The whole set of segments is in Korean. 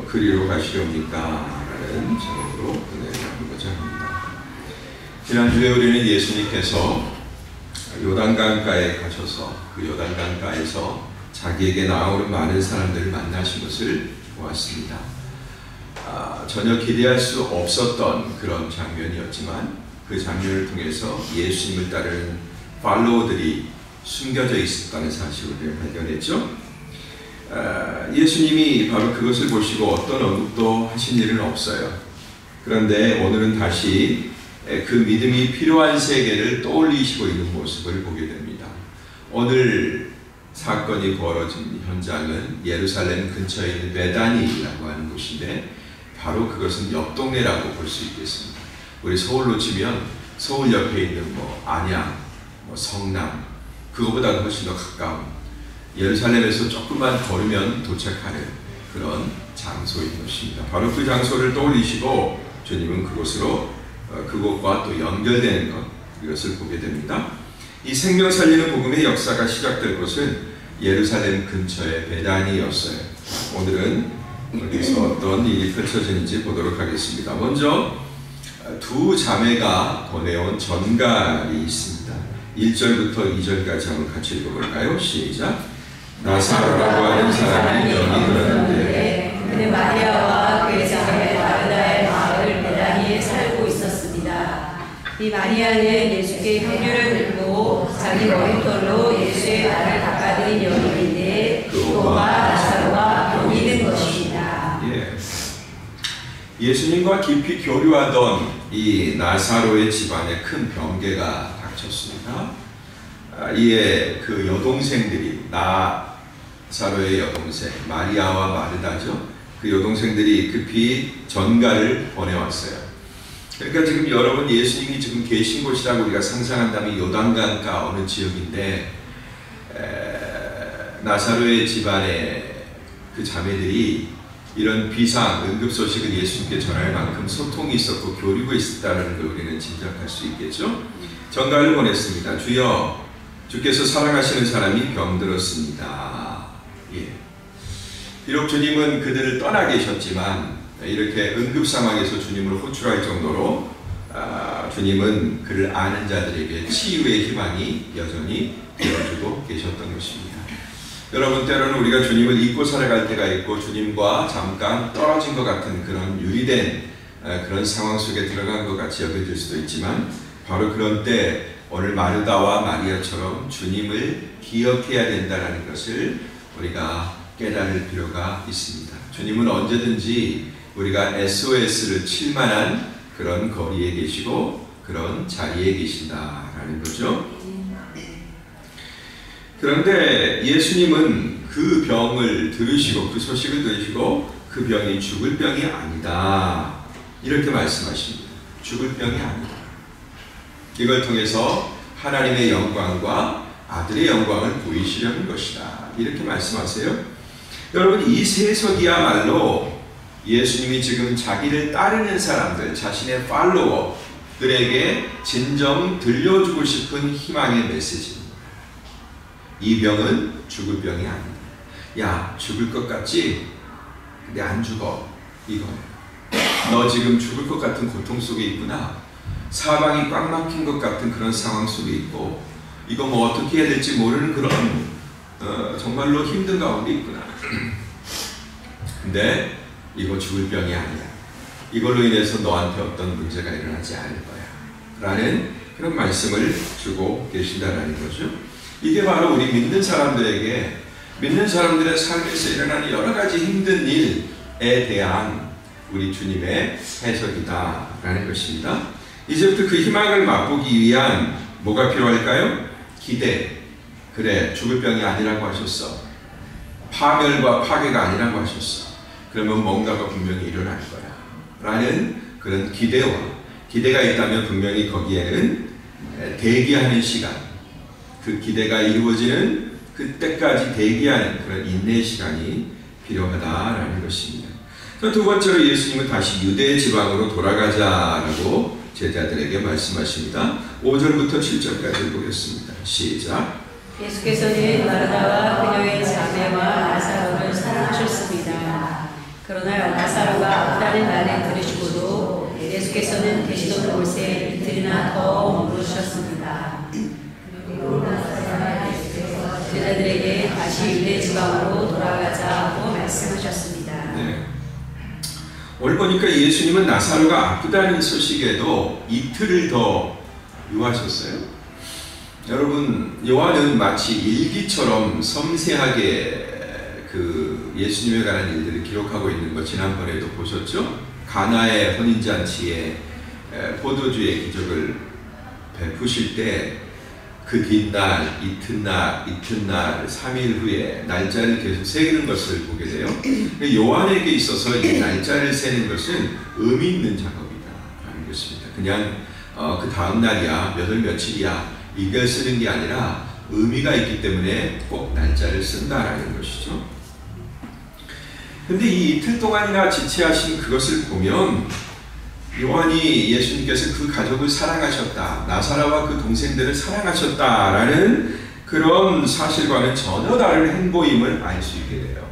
그리로 가시렵니까? 라는 제목으로 은혜를 나누고자 합니다. 지난주에 우리는 예수님께서 요단강가에 가셔서 그 요단강가에서 자기에게 나아오는 많은 사람들을 만나신 것을 보았습니다. 전혀 기대할 수 없었던 그런 장면이었지만 그 장면을 통해서 예수님을 따르는 팔로워들이 숨겨져 있었다는 사실을 발견했죠. 예수님이 바로 그것을 보시고 어떤 언급도 하신 일은 없어요. 그런데 오늘은 다시 그 믿음이 필요한 세계를 떠올리시고 있는 모습을 보게 됩니다. 오늘 사건이 벌어진 현장은 예루살렘 근처에 있는 베다니라고 하는 곳인데 바로 그것은 옆 동네라고 볼 수 있겠습니다. 우리 서울로 치면 서울 옆에 있는 안양, 성남 그거보다 훨씬 더 가까운 예루살렘에서 조금만 걸으면 도착하는 그런 장소인 것입니다. 바로 그 장소를 떠올리시고 주님은 그것과 또 연결되는 것 이것을 보게 됩니다. 이 생명 살리는 복음의 역사가 시작될 곳은 예루살렘 근처의 베다니였어요. 오늘은 여기서 어떤 일이 펼쳐지는지 보도록 하겠습니다. 먼저 두 자매가 보내온 전갈이 있습니다. 1절부터 2절까지 한번 같이 읽어볼까요? 시작! 나사로라고 하는 사람이 여기 들었는데 그는 마리아와 그의 자매 마르다의 마을 베다니에 살고 있었습니다. 이 마리아는 예수께 향유를 들고 자기 머리털로 예수의 발을 닦아드린 여인인데 그와 나사로가 병이 든 것입니다. 예수님과 깊이 교류하던 이 나사로의 집안에 큰 병괴가 닥쳤습니다. 이에 그 여동생들이 나사로의 여동생 마리아와 마르다죠. 그 여동생들이 급히 전갈을 보내왔어요. 그러니까 지금 여러분 예수님이 지금 계신 곳이라고 우리가 상상한다면 요단강가 어느 지역인데 나사로의 집안의 그 자매들이 이런 비상 응급 소식을 예수님께 전할 만큼 소통이 있었고 교류가 있었다는 걸 우리는 짐작할 수 있겠죠. 전갈을 보냈습니다. 주여 주께서 사랑하시는 사람이 병들었습니다. 비록 주님은 그들을 떠나 계셨지만 이렇게 응급 상황에서 주님을 호출할 정도로 주님은 그를 아는 자들에게 치유의 희망이 여전히 되어주고 계셨던 것입니다. 여러분 때로는 우리가 주님을 잊고 살아갈 때가 있고 주님과 잠깐 떨어진 것 같은 그런 유리된 그런 상황 속에 들어간 것 같이 여겨질 수도 있지만 바로 그런 때 오늘 마르다와 마리아처럼 주님을 기억해야 된다는 것을 우리가 깨달을 필요가 있습니다. 주님은 언제든지 우리가 SOS를 칠 만한 그런 거리에 계시고 그런 자리에 계신다라는 거죠. 그런데 예수님은 그 병을 들으시고 그 소식을 들으시고 그 병이 죽을 병이 아니다 이렇게 말씀하십니다. 죽을 병이 아니다. 이걸 통해서 하나님의 영광과 아들의 영광을 보이시려는 것이다 이렇게 말씀하세요. 여러분 이 세석이야말로 예수님이 지금 자기를 따르는 사람들 자신의 팔로워들에게 진정 들려주고 싶은 희망의 메시지입니다. 이 병은 죽을 병이 아니다. 야 죽을 것 같지? 근데 안 죽어. 이거예요. 너 지금 죽을 것 같은 고통 속에 있구나. 사방이 꽉 막힌 것 같은 그런 상황 속에 있고 이거 어떻게 해야 될지 모르는 그런 정말로 힘든 가운데 있구나. 근데 이거 죽을 병이 아니야. 이걸로 인해서 너한테 어떤 문제가 일어나지 않을 거야 라는 그런 말씀을 주고 계신다는 거죠. 이게 바로 우리 믿는 사람들에게 믿는 사람들의 삶에서 일어나는 여러 가지 힘든 일에 대한 우리 주님의 해석이다라는 것입니다. 이제부터 그 희망을 맛보기 위한 뭐가 필요할까요? 기대. 그래 죽을 병이 아니라고 하셨어. 파멸과 파괴가 아니라고 하셨어. 그러면 뭔가가 분명히 일어날 거야 라는 그런 기대가 있다면 분명히 거기에는 대기하는 시간 그 기대가 이루어지는 그때까지 대기하는 그런 인내의 시간이 필요하다라는 것입니다. 두 번째로 예수님은 다시 유대 지방으로 돌아가자라고 제자들에게 말씀하십니다. 5절부터 7절까지 보겠습니다. 시작. 예수께서는 마르다와 그녀의 자매와 나사로를 사랑하셨습니다. 그러나 나사로가 아프다는 말을 들으시고도 예수께서는 계시던 곳에 이틀이나 더 머무르셨습니다. 제자들에게 다시 유대 지방으로 돌아가자고 말씀하셨습니다. 네. 오늘 보니까 예수님은 나사로가 아프다는 소식에도 이틀을 더 유하셨어요. 여러분, 요한은 마치 일기처럼 섬세하게 그 예수님에 관한 일들을 기록하고 있는 거 지난번에도 보셨죠? 가나의 혼인잔치에 포도주의 기적을 베푸실 때 그 뒷날, 이튿날, 3일 후에 날짜를 계속 세는 것을 보게 돼요. 요한에게 있어서 이 날짜를 세는 것은 의미 있는 작업이다 하는 것입니다. 그냥 그 다음 날이야, 몇 월 며칠이야 이걸 쓰는 게 아니라 의미가 있기 때문에 꼭 날짜를 쓴다라는 것이죠. 근데 이 이틀 동안이나 지체하신 그것을 보면 요한이 예수님께서 그 가족을 사랑하셨다, 나사로와 그 동생들을 사랑하셨다라는 그런 사실과는 전혀 다른 행보임을 알 수 있게 돼요.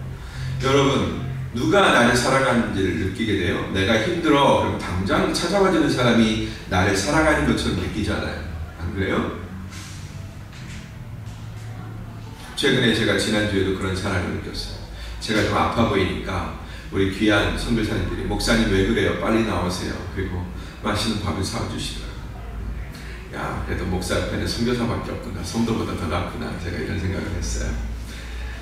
여러분, 누가 나를 사랑하는지를 느끼게 돼요? 내가 힘들어 그럼 당장 찾아와주는 사람이 나를 사랑하는 것처럼 느끼잖아요. 안 그래요? 최근에 제가 지난주에도 그런 사랑을 느꼈어요. 제가 좀 아파 보이니까 우리 귀한 선교사님들이 목사님 왜 그래요? 빨리 나오세요. 그리고 맛있는 밥을 사주시더라고요. 야, 그래도 목사 옆에는 선교사밖에 없구나. 성도보다 더 낫구나. 제가 이런 생각을 했어요.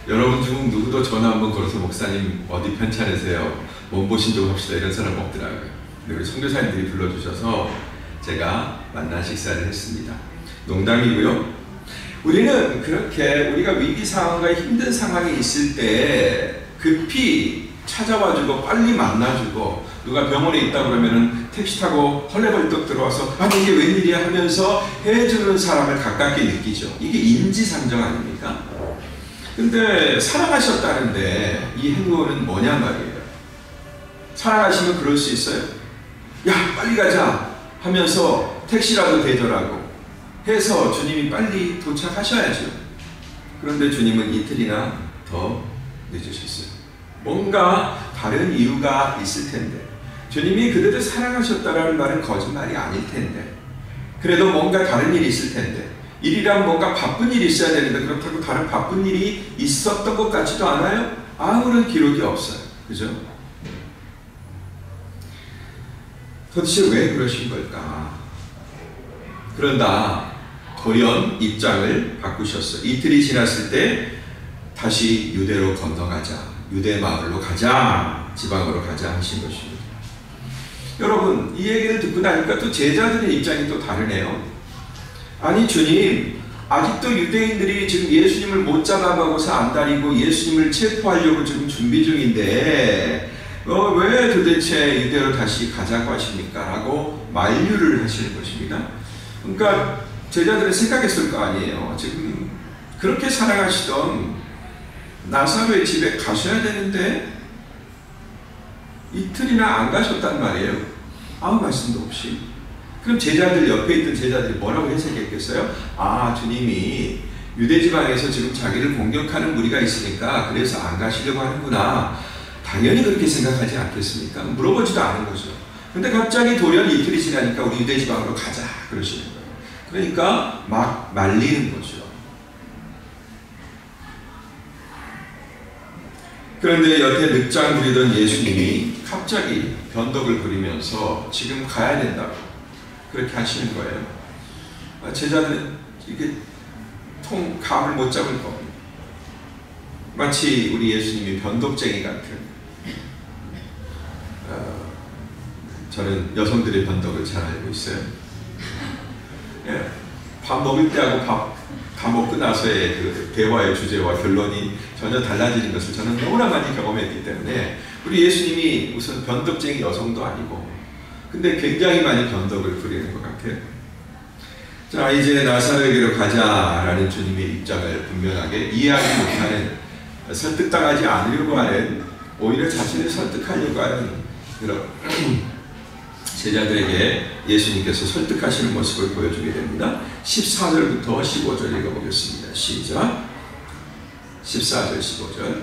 여러분 중 누구도 전화 한번 걸어서 목사님 어디 편찮으세요? 몸보신 좀 합시다. 이런 사람 없더라고요. 근데 우리 선교사님들이 불러주셔서 제가 만난 식사를 했습니다. 농담이고요. 우리는 그렇게 우리가 위기 상황과 힘든 상황이 있을 때 급히 찾아와주고 빨리 만나주고, 누가 병원에 있다 그러면은 택시 타고 헐레벌떡 들어와서 아니 이게 웬일이야 하면서 해주는 사람을 가깝게 느끼죠. 이게 인지상정 아닙니까? 근데 사랑하셨다는데 이 행동은 뭐냐 말이에요. 사랑하시면 그럴 수 있어요? 야 빨리 가자 하면서 택시라도 대절하고 해서 주님이 빨리 도착하셔야죠. 그런데 주님은 이틀이나 더 늦으셨어요. 뭔가 다른 이유가 있을 텐데, 주님이 그들을 사랑하셨다라는 말은 거짓말이 아닐 텐데, 그래도 뭔가 다른 일이 있을 텐데, 일이란 뭔가 바쁜 일이 있어야 되는데 그렇다고 다른 바쁜 일이 있었던 것 같지도 않아요? 아무런 기록이 없어요. 그죠? 도대체 왜 그러신 걸까? 그런다 돌연 입장을 바꾸셨어요. 이틀이 지났을 때 다시 유대로 건너가자, 유대 마을로 가자, 지방으로 가자 하신 것입니다. 여러분, 이 얘기를 듣고 나니까 또 제자들의 입장이 또 다르네요. 아니 주님, 아직도 유대인들이 지금 예수님을 못 잡아가고서 안달이고 예수님을 체포하려고 지금 준비 중인데 왜 도대체 유대로 다시 가자고 하십니까? 라고 만류를 하시는 것입니다. 그러니까 제자들은 생각했을 거 아니에요. 지금 그렇게 사랑하시던 나사로의 집에 가셔야 되는데 이틀이나 안 가셨단 말이에요. 아무 말씀도 없이. 그럼 제자들, 옆에 있던 제자들이 뭐라고 해석했겠어요? 아, 주님이 유대지방에서 지금 자기를 공격하는 무리가 있으니까 그래서 안 가시려고 하는구나. 당연히 그렇게 생각하지 않겠습니까? 물어보지도 않은 거죠. 근데 갑자기 돌연 이틀이 지나니까 우리 유대지방으로 가자 그러시는 거예요. 그러니까 막 말리는 거죠. 그런데 여태 늑장 부리던 예수님이 갑자기 변덕을 부리면서 지금 가야 된다고 그렇게 하시는 거예요. 제자들은 이게 감을 못 잡을 겁니다. 마치 우리 예수님이 변덕쟁이 같은, 저는 여성들의 변덕을 잘 알고 있어요. 예, 밥 먹을 때하고 밥 다 먹고 나서의 그 대화의 주제와 결론이 전혀 달라지는 것을 저는 너무나 많이 경험했기 때문에 우리 예수님이 우선 변덕쟁이 여성도 아니고 근데 굉장히 많이 변덕을 부리는 것 같아요. 자, 이제 나사로에게로 가자라는 주님의 입장을 분명하게 이해하지 못하는, 설득당하지 않으려고 하는, 오히려 자신을 설득하려고 하는 그런 제자들에게 예수님께서 설득하시는 모습을 보여주게 됩니다. 14절부터 15절 읽어보겠습니다. 시작. 14절 15절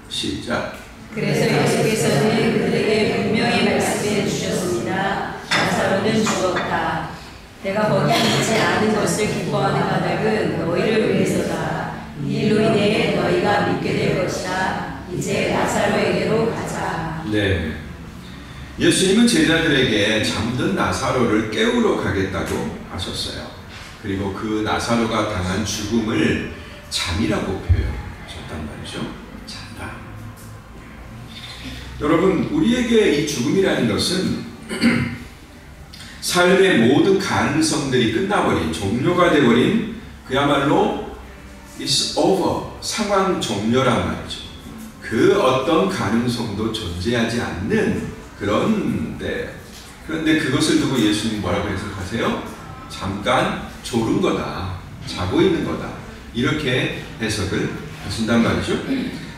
시작. 그래서 예수께서는 그들에게 분명히 말씀해 주셨습니다. 나사로는 죽었다. 내가 거기 있지 않은 것을 기뻐하는 까닭은 너희를 위해서다. 이 일로 인해 너희가 믿게 될 것이다. 이제 나사로에게로 가자. 네. 예수님은 제자들에게 잠든 나사로를 깨우러 가겠다고 하셨어요. 그리고 그 나사로가 당한 죽음을 잠이라고 표현하셨단 말이죠. 잔다. 여러분, 우리에게 이 죽음이라는 것은 삶의 모든 가능성들이 끝나버린, 종료가 되어버린 그야말로 it's over, 상황 종료란 말이죠. 그 어떤 가능성도 존재하지 않는 그런데 그것을 두고 예수님 뭐라고 해석하세요? 잠깐 졸은 거다, 자고 있는 거다, 이렇게 해석을 하신단 말이죠.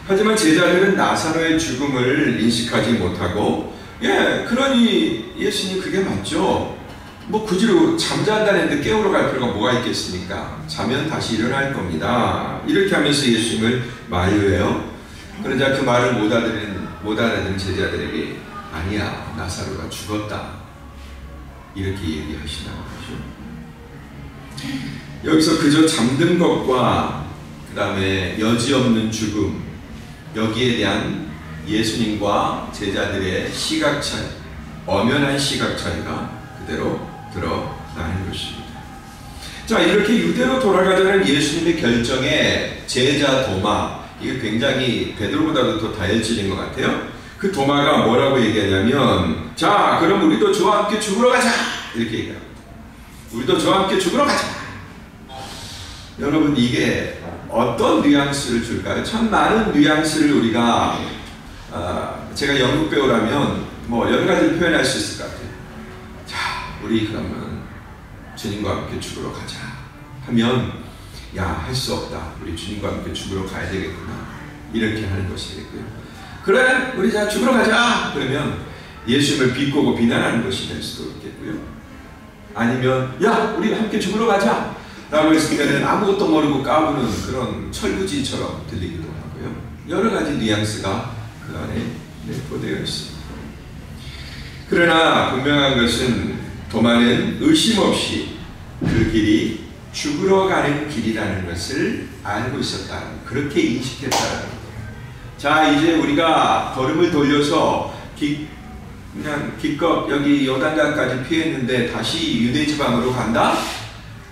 하지만 제자들은 나사로의 죽음을 인식하지 못하고, 그러니 예수님 그게 맞죠? 뭐 굳이로 잠잔다는데 깨우러 갈 필요가 뭐가 있겠습니까? 자면 다시 일어날 겁니다. 이렇게 하면서 예수님을 만류해요. 그러자 그 말을 못 알아듣는 제자들에게 아니야, 나사로가 죽었다, 이렇게 얘기하시나 보죠. 여기서 그저 잠든 것과 그 다음에 여지없는 죽음, 여기에 대한 예수님과 제자들의 시각 차이, 엄연한 시각 차이가 그대로 드러나는 것입니다. 자, 이렇게 유대로 돌아가자는 예수님의 결정에 제자 도마, 이게 굉장히 베드로보다도 더 다혈질인 것 같아요. 그 도마가 뭐라고 얘기하냐면, 자, 그럼 우리도 저와 함께 죽으러 가자, 이렇게 얘기합니다. 우리도 저와 함께 죽으러 가자. 여러분, 이게 어떤 뉘앙스를 줄까요? 참 많은 뉘앙스를 우리가 제가 연극 배우라면 뭐 여러 가지를 표현할 수 있을 것 같아요. 자, 우리 그러면 주님과 함께 죽으러 가자 하면, 야, 할 수 없다, 우리 주님과 함께 죽으러 가야 되겠구나, 이렇게 하는 것이겠고요. 그래, 우리 자 죽으러 가자 그러면 예수님을 비꼬고 비난하는 것이 될 수도 있겠고요. 아니면 야, 우리 함께 죽으러 가자 라고 했을 때는 아무것도 모르고 까부는 그런 철부지처럼 들리기도 하고요. 여러 가지 뉘앙스가 그 안에 내포되어 있습니다. 그러나 분명한 것은 도마는 의심 없이 그 길이 죽으러 가는 길이라는 것을 알고 있었다, 그렇게 인식했다는 거예요. 자, 이제 우리가 걸음을 돌려서 그냥 기껏 여기 요단강까지 피했는데 다시 유대 지방으로 간다?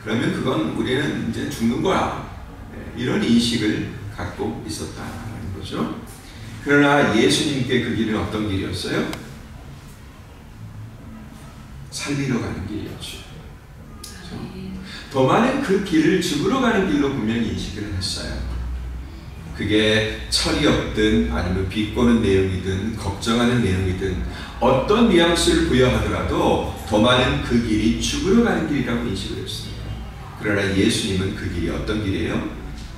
그러면 그건 우리는 이제 죽는 거야, 이런 인식을 갖고 있었다는 거죠. 그러나 예수님께 그 길은 어떤 길이었어요? 살리러 가는 길이었죠. 그렇죠? 도마는 그 길을 죽으러 가는 길로 분명히 인식을 했어요. 그게 철이 없든 아니면 비꼬는 내용이든 걱정하는 내용이든 어떤 뉘앙스를 부여하더라도 도마는 그 길이 죽으러 가는 길이라고 인식을 했습니다. 그러나 예수님은 그 길이 어떤 길이에요?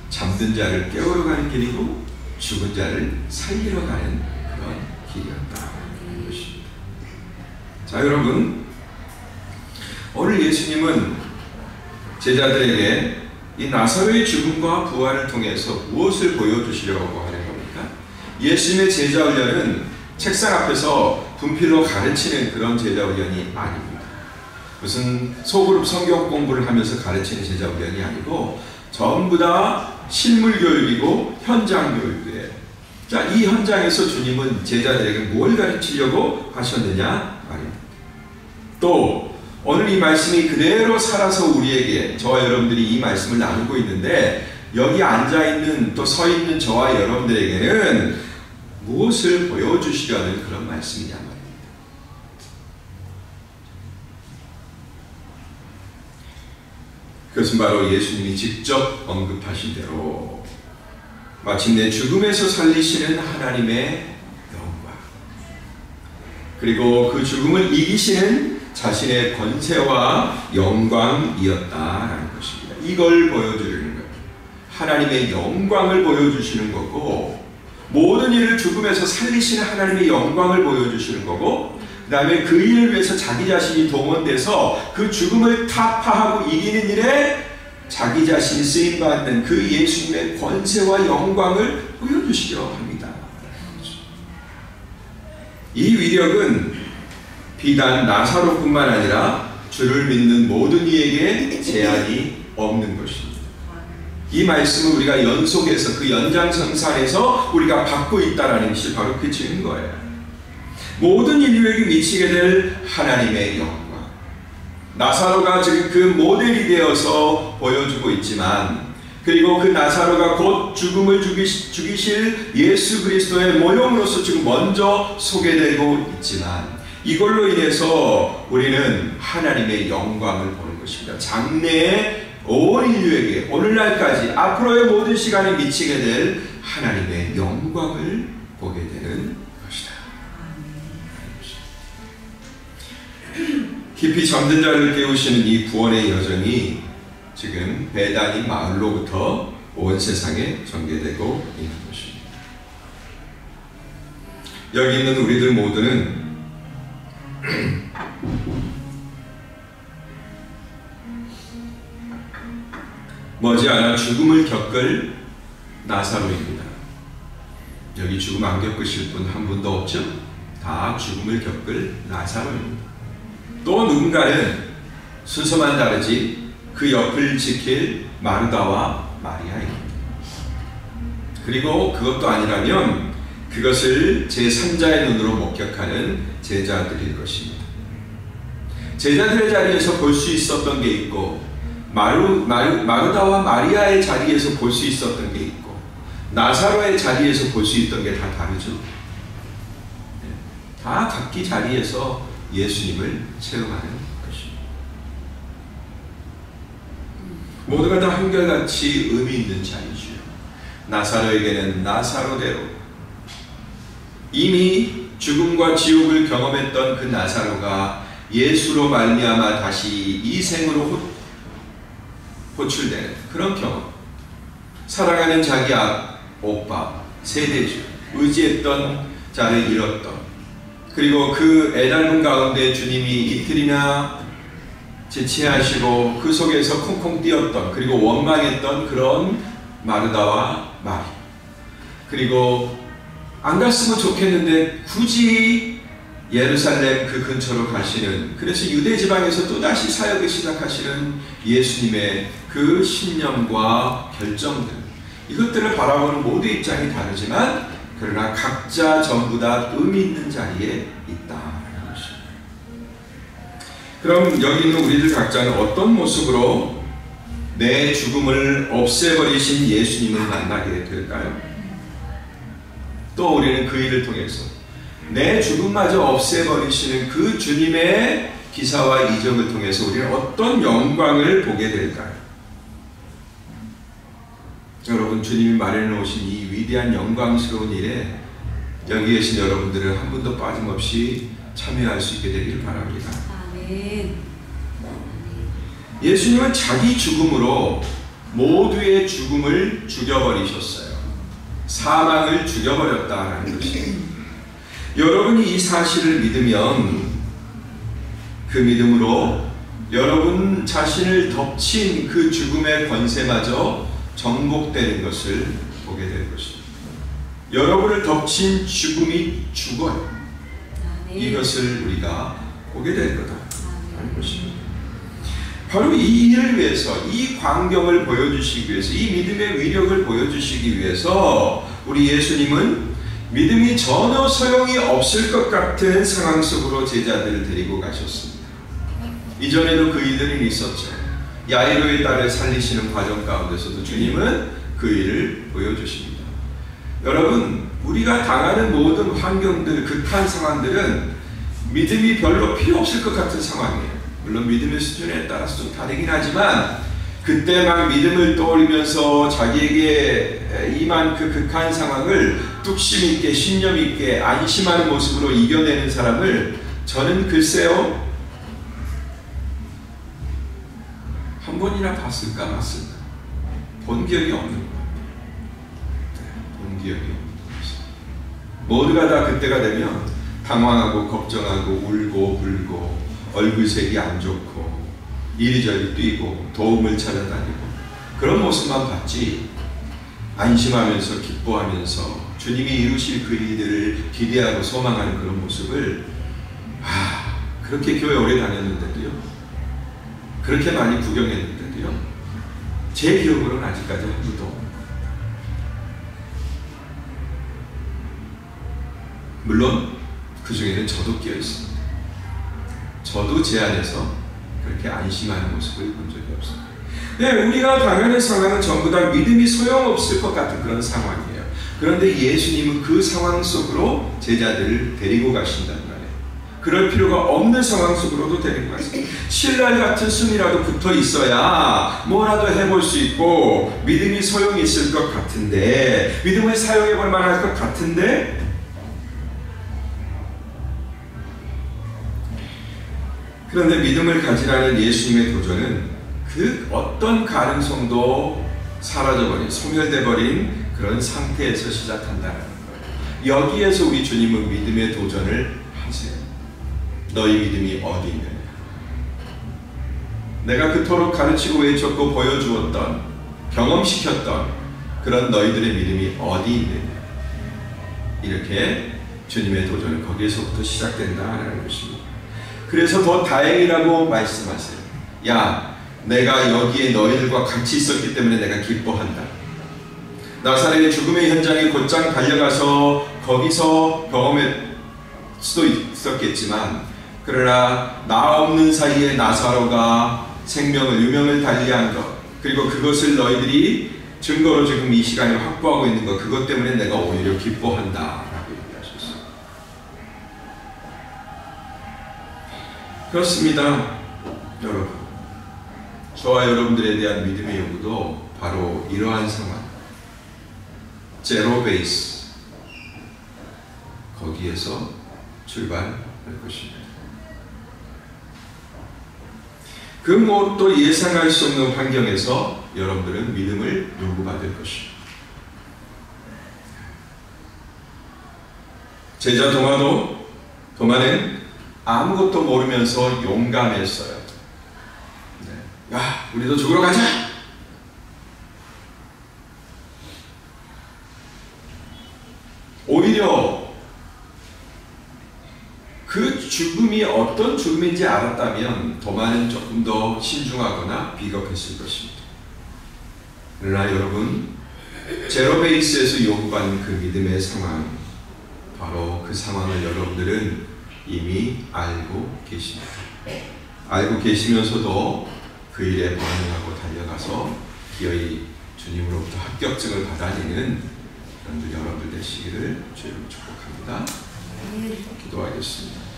잠든 자를 깨우러 가는 길이고 죽은 자를 살리러 가는 그런 길이었다는 것입니다. 자, 여러분, 오늘 예수님은 제자들에게 이 나사로의 죽음과 부활을 통해서 무엇을 보여주시려고 하는 겁니까? 예수님의 제자 훈련은 책상 앞에서 분필로 가르치는 그런 제자 훈련이 아닙니다. 무슨 소그룹 성경 공부를 하면서 가르치는 제자 훈련이 아니고 전부 다 실물 교육이고 현장 교육이에요. 자, 이 현장에서 주님은 제자들에게 뭘 가르치려고 하셨느냐 말입니다. 또 오늘 이 말씀이 그대로 살아서 우리에게, 저와 여러분들이 이 말씀을 나누고 있는데 여기 앉아있는 또 서있는 저와 여러분들에게는 무엇을 보여주시려는 그런 말씀이냐 말입니다. 그것은 바로 예수님이 직접 언급하신 대로 마침내 죽음에서 살리시는 하나님의 영광, 그리고 그 죽음을 이기시는 자신의 권세와 영광이었다라는 것입니다. 이걸 보여주는 거예요. 하나님의 영광을 보여주시는 거고, 모든 일을 죽음에서 살리시는 하나님의 영광을 보여주시는 거고, 그 다음에 그 일을 위해서 자기 자신이 동원돼서 그 죽음을 타파하고 이기는 일에 자기 자신이 쓰임받는 그 예수님의 권세와 영광을 보여주시려 합니다. 이 위력은 비단 나사로뿐만 아니라 주를 믿는 모든 이에게 제한이 없는 것입니다. 이 말씀을 우리가 연속해서 그 연장선상에서 우리가 받고 있다는 것이 바로 그 증거예요. 모든 인류에게 미치게 될 하나님의 영광. 나사로가 지금 그 모델이 되어서 보여주고 있지만, 그리고 그 나사로가 곧 죽음을 죽이실 예수 그리스도의 모형으로서 지금 먼저 소개되고 있지만, 이걸로 인해서 우리는 하나님의 영광을 보는 것입니다. 장래의 온 인류에게 오늘날까지 앞으로의 모든 시간에 미치게 될 하나님의 영광을 보게 되는 것이다. 깊이 잠든 자를 깨우시는 이 구원의 여정이 지금 베다니 마을로부터 온 세상에 전개되고 있는 것입니다. 여기 있는 우리들 모두는 머지않아 죽음을 겪을 나사로입니다. 여기 죽음 안 겪으실 분 한 분도 없죠? 다 죽음을 겪을 나사로입니다. 또 누군가는 순서만 다르지 그 옆을 지킬 마르다와 마리아입니다. 그리고 그것도 아니라면 그것을 제3자의 눈으로 목격하는 제자들일 것입니다. 제자들의 자리에서 볼 수 있었던 게 있고, 마르다와 마리아의 자리에서 볼 수 있었던 게 있고, 나사로의 자리에서 볼 수 있던 게 다 다르죠. 다 각기 자리에서 예수님을 체험하는 것입니다. 모두가 다 한결같이 의미 있는 자리죠. 나사로에게는 나사로대로 이미 죽음과 지옥을 경험했던 그 나사로가 예수로 말미암아 다시 이 생으로 호출되는 그런 경험. 사랑하는 자기 오빠, 세대주, 의지했던 자를 잃었던, 그리고 그 애달픈 가운데 주님이 이틀이나 지체하시고 그 속에서 콩콩 뛰었던, 그리고 원망했던 그런 마르다와 마리, 그리고 안 갔으면 좋겠는데 굳이 예루살렘 그 근처로 가시는, 그래서 유대 지방에서 또다시 사역을 시작하시는 예수님의 그 신념과 결정들, 이것들을 바라보는 모두의 입장이 다르지만 그러나 각자 전부 다 의미 있는 자리에 있다는 것입니다. 그럼 여기 있는 우리들 각자는 어떤 모습으로 내 죽음을 없애버리신 예수님을 만나게 될까요? 또 우리는 그 일을 통해서 내 죽음마저 없애버리시는 그 주님의 기사와 이적을 통해서 우리는 어떤 영광을 보게 될까요? 여러분, 주님이 마련해 놓으신 이 위대한 영광스러운 일에 여기 계신 여러분들은 한 분도 빠짐없이 참여할 수 있게 되기를 바랍니다. 아멘. 예수님은 자기 죽음으로 모두의 죽음을 죽여버리셨어요. 사망을 죽여버렸다는 것입니다. 여러분이 이 사실을 믿으면 그 믿음으로 여러분 자신을 덮친 그 죽음의 권세마저 정복되는 것을 보게 될 것입니다. 여러분을 덮친 죽음이 죽어요. 이것을 우리가 보게 될 거다라는 것입니다. 바로 이 일을 위해서, 이 광경을 보여주시기 위해서, 이 믿음의 위력을 보여주시기 위해서 우리 예수님은 믿음이 전혀 소용이 없을 것 같은 상황 속으로 제자들을 데리고 가셨습니다. 이전에도 그 일들이 있었죠. 야이로의 딸을 살리시는 과정 가운데서도 주님은 그 일을 보여주십니다. 여러분, 우리가 당하는 모든 환경들, 극한 상황들은 믿음이 별로 필요 없을 것 같은 상황이에요. 물론 믿음의 수준에 따라서 좀 다르긴 하지만 그때 막 믿음을 떠올리면서 자기에게 임한 그 극한 상황을 뚝심 있게, 신념 있게, 안심하는 모습으로 이겨내는 사람을 저는 글쎄요, 한 번이나 봤을까 말을까 본 기억이 없는 것 같아요. 본 기억이 없는 것 같아요. 모두가 다 그때가 되면 당황하고 걱정하고 울고 불고 얼굴색이 안 좋고 이리저리 뛰고 도움을 찾아다니고 그런 모습만 봤지, 안심하면서 기뻐하면서 주님이 이루실 그 일들을 기대하고 소망하는 그런 모습을 그렇게 교회 오래 다녔는데도요, 그렇게 많이 구경했는데도요, 제 기억으로는 아직까지 한 번도, 물론 그 중에는 저도 끼어 있습니다. 저도 제 안에서 그렇게 안심하는 모습을 본 적이 없습니다. 네, 우리가 당하는 상황은 전부 다 믿음이 소용없을 것 같은 그런 상황이에요. 그런데 예수님은 그 상황 속으로 제자들을 데리고 가신단 말이에요. 그럴 필요가 없는 상황 속으로도 데리고 가십니다. 신랄 같은 숨이라도 붙어 있어야 뭐라도 해볼 수 있고 믿음이 소용이 있을 것 같은데, 믿음을 사용해 볼 만할 것 같은데, 그런데 믿음을 가지라는 예수님의 도전은 그 어떤 가능성도 사라져버린, 소멸돼버린 그런 상태에서 시작한다는 거예요. 여기에서 우리 주님은 믿음의 도전을 하세요. 너희 믿음이 어디 있느냐? 내가 그토록 가르치고 외쳤고 보여주었던, 경험시켰던 그런 너희들의 믿음이 어디 있느냐? 이렇게 주님의 도전은 거기에서부터 시작된다라는 것입니다. 그래서 더 다행이라고 말씀하세요. 야, 내가 여기에 너희들과 같이 있었기 때문에 내가 기뻐한다. 나사렛의 죽음의 현장에 곧장 달려가서 거기서 경험할 수도 있었겠지만, 그러나 나 없는 사이에 나사로가 유명을 달리한 것, 그리고 그것을 너희들이 증거로 지금 이 시간에 확보하고 있는 것, 그것 때문에 내가 오히려 기뻐한다 라고 얘기하셨어요. 그렇습니다. 여러분, 저와 여러분들에 대한 믿음의 요구도 바로 이러한 상황, 제로 베이스, 거기에서 출발할 것입니다. 그 무엇도 예상할 수 없는 환경에서 여러분들은 믿음을 요구받을 것입니다. 제자 도마는 아무것도 모르면서 용감했어요. 네. 야, 우리도 죽으러 가자! 오히려 그 죽음이 어떤 죽음인지 알았다면 도마는 조금 더 신중하거나 비겁했을 것입니다. 그러나 여러분, 제로 베이스에서 요구받는 그 믿음의 상황, 바로 그 상황을 여러분들은 이미 알고 계십니다. 알고 계시면서도 그 일에 반응하고 달려가서 기어이 주님으로부터 합격증을 받아내는 여러분들 되시기를 주님으로 축복합니다. 기도하겠습니다.